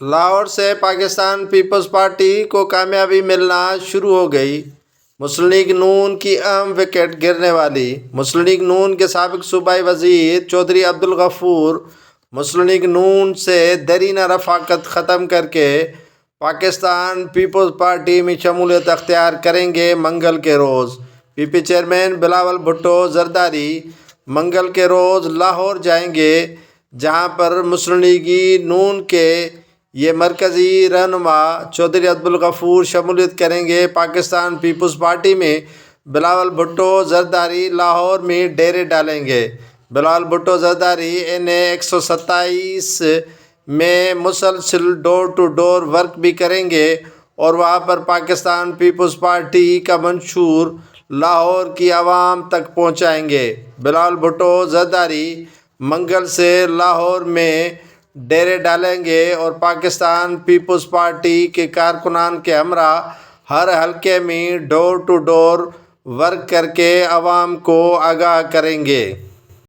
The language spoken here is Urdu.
لاہور سے پاکستان پیپلز پارٹی کو کامیابی ملنا شروع ہو گئی۔ مسلم لیگ نون کی اہم وکٹ گرنے والی۔ مسلم لیگ نون کے سابق صوبائی وزیر چودھری عبدالغفور مسلم لیگ نون سے دیرینہ رفاقت ختم کر کے پاکستان پیپلز پارٹی میں شمولیت اختیار کریں گے۔ منگل کے روز پی پی چیئرمین بلاول بھٹو زرداری منگل کے روز لاہور جائیں گے، جہاں پر مسلم لیگ نون کے یہ مرکزی رہنما چودھری عبدالغفور شمولیت کریں گے۔ پاکستان پیپلز پارٹی میں بلاول بھٹو زرداری لاہور میں ڈیرے ڈالیں گے۔ بلاول بھٹو زرداری این اے 127 میں مسلسل ڈور ٹو ڈور ورک بھی کریں گے اور وہاں پر پاکستان پیپلز پارٹی کا منشور لاہور کی عوام تک پہنچائیں گے۔ بلاول بھٹو زرداری منگل سے لاہور میں ڈیرے ڈالیں گے اور پاکستان پیپلز پارٹی کے کارکنان کے ہمراہ ہر حلقے میں ڈور ٹو ڈور ورک کر کے عوام کو آگاہ کریں گے۔